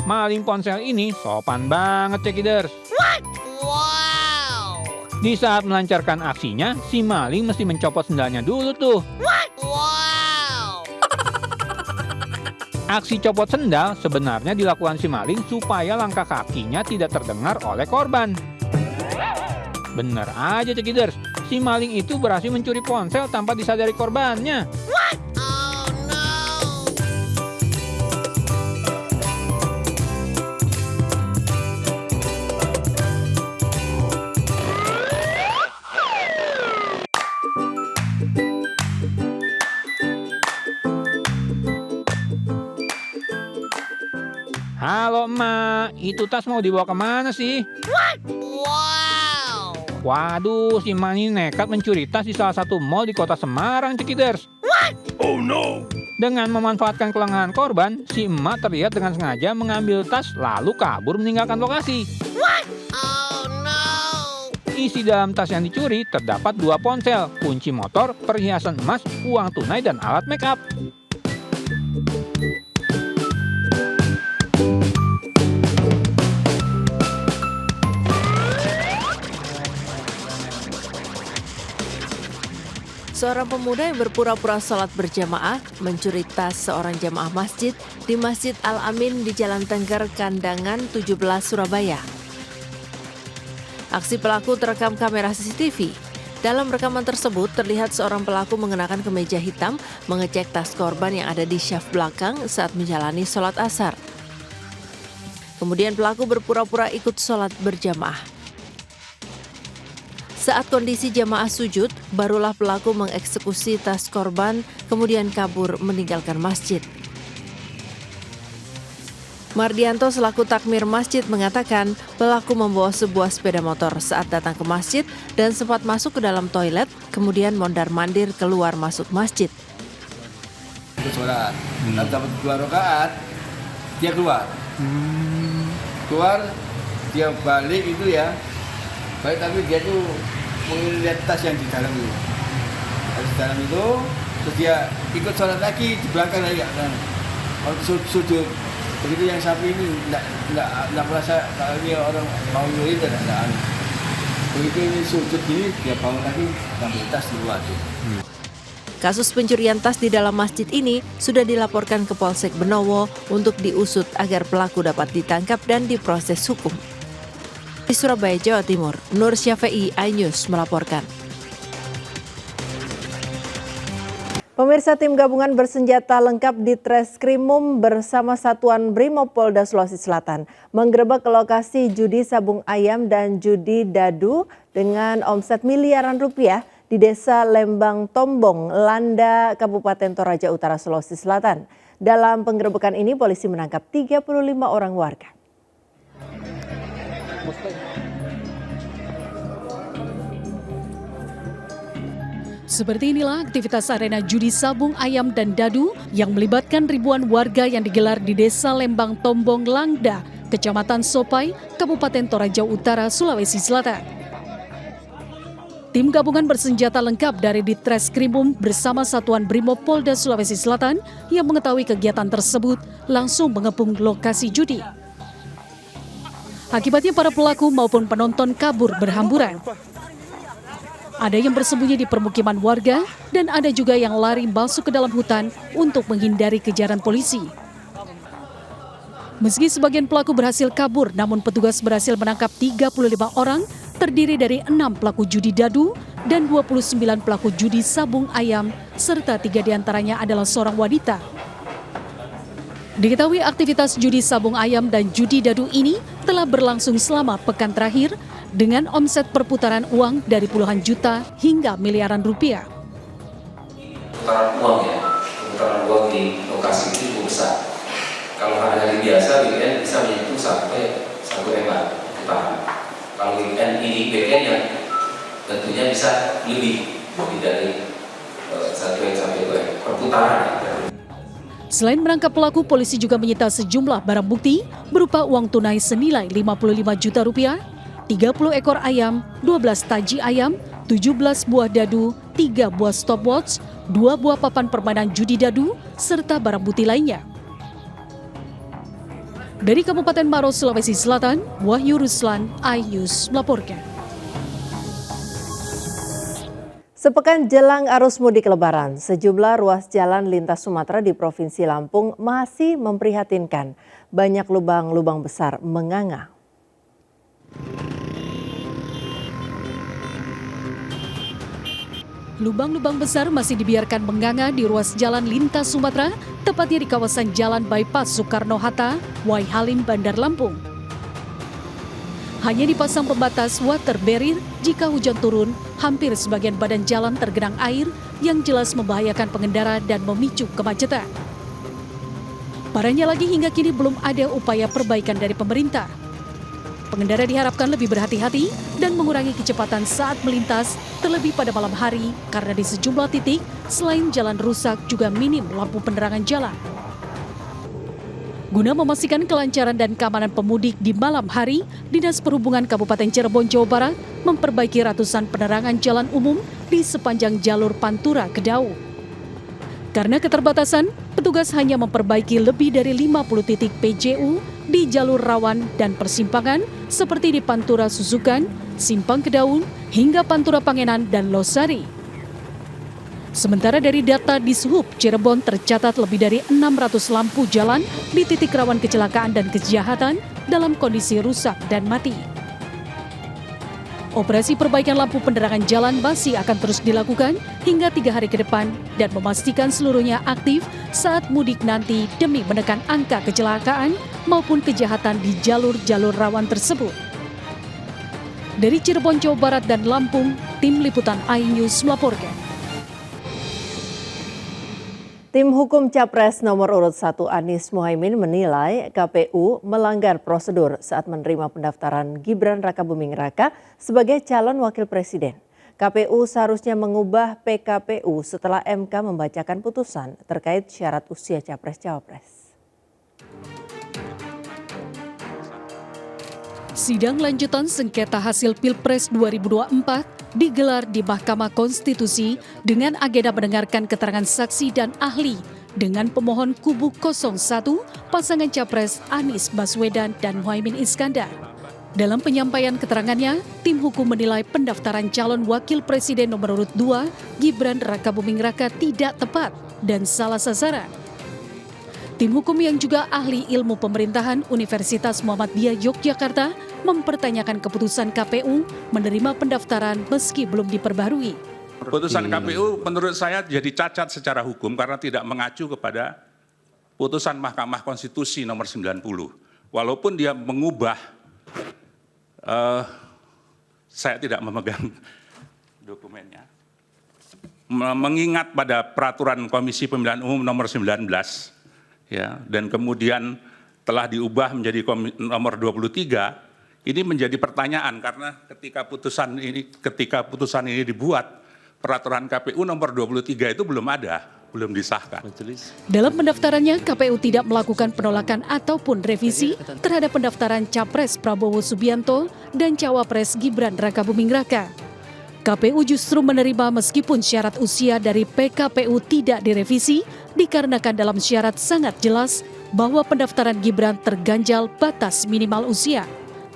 Maling ponsel ini sopan banget cekiders. Wow! Di saat melancarkan aksinya, si maling mesti mencopot sendalnya dulu tuh. Wow! Aksi copot sendal sebenarnya dilakukan si maling supaya langkah kakinya tidak terdengar oleh korban. Bener aja cekiders, si maling itu berhasil mencuri ponsel tanpa disadari korbannya. Oh no! Halo emak, itu tas mau dibawa kemana sih? Wow! Waduh, si emak ini nekat mencuri tas di salah satu mall di kota Semarang cekiders. Oh no! Dengan memanfaatkan kelengahan korban, si emak terlihat dengan sengaja mengambil tas lalu kabur meninggalkan lokasi. Oh no! Isi dalam tas yang dicuri terdapat 2 ponsel, kunci motor, perhiasan emas, uang tunai, dan alat make up. Seorang pemuda yang berpura-pura sholat berjamaah mencuri tas seorang jamaah masjid di Masjid Al-Amin di Jalan Tengger, Kandangan 17, Surabaya. Aksi pelaku terekam kamera CCTV. Dalam rekaman tersebut terlihat seorang pelaku mengenakan kemeja hitam mengecek tas korban yang ada di syaf belakang saat menjalani sholat asar. Kemudian pelaku berpura-pura ikut sholat berjamaah. Saat kondisi jamaah sujud, barulah pelaku mengeksekusi tas korban, kemudian kabur meninggalkan masjid. Mardianto selaku takmir masjid mengatakan pelaku membawa sebuah sepeda motor saat datang ke masjid dan sempat masuk ke dalam toilet, kemudian mondar-mandir keluar masuk masjid. Ikut sholat, dapat 2 rakaat, dia keluar. Keluar, dia balik itu ya, balik tapi dia tuh melihat tas yang di dalam itu. Tas di dalam itu, terus dia ikut sholat lagi di belakang lagi kan. Waktu sujud, begitu yang sapi ini enggak merasa kalau dia orang mau nyuri dan enggak. Begitu ini sujud gini, dia bangun lagi, ambil tas di luar tuh. Kasus pencurian tas di dalam masjid ini sudah dilaporkan ke Polsek Benowo untuk diusut agar pelaku dapat ditangkap dan diproses hukum. Di Surabaya, Jawa Timur, Nur Syafi'i, iNews melaporkan. Pemirsa, tim gabungan bersenjata lengkap di Treskrimum bersama Satuan Brimopolda Sulawesi Selatan menggerebek ke lokasi judi sabung ayam dan judi dadu dengan omset miliaran rupiah di Desa Lembang Tombong, Landa, Kabupaten Toraja Utara, Sulawesi Selatan. Dalam penggerebekan ini, polisi menangkap 35 orang warga. Seperti inilah aktivitas arena judi sabung ayam dan dadu yang melibatkan ribuan warga yang digelar di Desa Lembang Tombong, Langda, Kecamatan Sopai, Kabupaten Toraja Utara, Sulawesi Selatan. Tim gabungan bersenjata lengkap dari Ditreskrimum bersama Satuan Brimopolda Sulawesi Selatan yang mengetahui kegiatan tersebut langsung mengepung lokasi judi. Akibatnya para pelaku maupun penonton kabur berhamburan. Ada yang bersembunyi di permukiman warga dan ada juga yang lari masuk ke dalam hutan untuk menghindari kejaran polisi. Meski sebagian pelaku berhasil kabur, namun petugas berhasil menangkap 35 orang terdiri dari 6 pelaku judi dadu dan 29 pelaku judi sabung ayam serta 3 diantaranya adalah seorang wanita. Diketahui aktivitas judi sabung ayam dan judi dadu ini telah berlangsung selama pekan terakhir dengan omset perputaran uang dari puluhan juta hingga miliaran rupiah. Perputaran uang ya, perputaran uang di lokasi itu cukup besar. Kalau hari biasa weekend bisa menyentuh sampai 1 M putaran. Kalau weekend ini weekend yang tentunya bisa lebih dari 1 M sampai 2 M perputaran. Selain menangkap pelaku, polisi juga menyita sejumlah barang bukti berupa uang tunai senilai 55 juta rupiah, 30 ekor ayam, 12 taji ayam, 17 buah dadu, 3 buah stopwatch, 2 buah papan permainan judi dadu, serta barang bukti lainnya. Dari Kabupaten Maros, Sulawesi Selatan, Wahyu Ruslan, iNews melaporkan. Sepekan jelang arus mudik Lebaran, sejumlah ruas jalan lintas Sumatera di Provinsi Lampung masih memprihatinkan. Banyak lubang-lubang besar menganga. Lubang-lubang besar masih dibiarkan menganga di ruas jalan lintas Sumatera, tepatnya di kawasan Jalan Bypass Soekarno-Hatta, Wai Halim, Bandar Lampung. Hanya dipasang pembatas water barrier jika hujan turun, hampir sebagian badan jalan tergenang air yang jelas membahayakan pengendara dan memicu kemacetan. Parahnya lagi hingga kini belum ada upaya perbaikan dari pemerintah. Pengendara diharapkan lebih berhati-hati dan mengurangi kecepatan saat melintas, terlebih pada malam hari karena di sejumlah titik selain jalan rusak juga minim lampu penerangan jalan. Guna memastikan kelancaran dan keamanan pemudik di malam hari, Dinas Perhubungan Kabupaten Cirebon, Jawa Barat memperbaiki ratusan penerangan jalan umum di sepanjang jalur Pantura Gedau. Karena keterbatasan, petugas hanya memperbaiki lebih dari 50 titik PJU di jalur rawan dan persimpangan seperti di Pantura Susukan, Simpang Kedaung, hingga Pantura Pangenan dan Losari. Sementara dari data Dishub Cirebon tercatat lebih dari 600 lampu jalan di titik rawan kecelakaan dan kejahatan dalam kondisi rusak dan mati. Operasi perbaikan lampu penerangan jalan masih akan terus dilakukan hingga 3 hari ke depan dan memastikan seluruhnya aktif saat mudik nanti demi menekan angka kecelakaan maupun kejahatan di jalur-jalur rawan tersebut. Dari Cirebon, Jawa Barat dan Lampung, Tim Liputan iNews melaporkan. Tim hukum Capres nomor urut 1 Anies Mohaimin menilai KPU melanggar prosedur saat menerima pendaftaran Gibran Rakabuming Raka sebagai calon wakil presiden. KPU seharusnya mengubah PKPU setelah MK membacakan putusan terkait syarat usia Capres-Cawapres. Sidang lanjutan sengketa hasil Pilpres 2024 digelar di Mahkamah Konstitusi dengan agenda mendengarkan keterangan saksi dan ahli dengan pemohon kubu 01 pasangan Capres Anies Baswedan dan Muhaimin Iskandar. Dalam penyampaian keterangannya, tim hukum menilai pendaftaran calon wakil presiden nomor urut 2 Gibran Rakabuming Raka tidak tepat dan salah sasaran. Tim hukum yang juga ahli ilmu pemerintahan Universitas Muhammadiyah Yogyakarta mempertanyakan keputusan KPU menerima pendaftaran meski belum diperbarui. Putusan KPU menurut saya jadi cacat secara hukum karena tidak mengacu kepada putusan Mahkamah Konstitusi nomor 90. Walaupun dia mengubah, saya tidak memegang dokumennya, mengingat pada peraturan Komisi Pemilihan Umum nomor 19, ya, dan kemudian telah diubah menjadi nomor 23, ini menjadi pertanyaan karena ketika putusan ini dibuat, peraturan KPU nomor 23 itu belum ada, belum disahkan. Dalam pendaftarannya, KPU tidak melakukan penolakan ataupun revisi terhadap pendaftaran Capres Prabowo Subianto dan Cawapres Gibran Rakabuming Raka. KPU justru menerima meskipun syarat usia dari PKPU tidak direvisi dikarenakan dalam syarat sangat jelas bahwa pendaftaran Gibran terganjal batas minimal usia.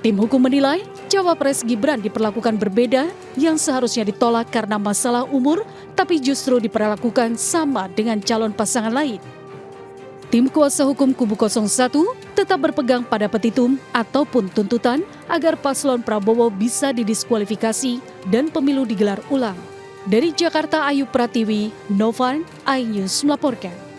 Tim hukum menilai Cawapres Gibran diperlakukan berbeda yang seharusnya ditolak karena masalah umur tapi justru diperlakukan sama dengan calon pasangan lain. Tim kuasa hukum kubu 01 tetap berpegang pada petitum ataupun tuntutan agar paslon Prabowo bisa didiskualifikasi dan pemilu digelar ulang. Dari Jakarta, Ayu Pratiwi, Novan, iNews melaporkan.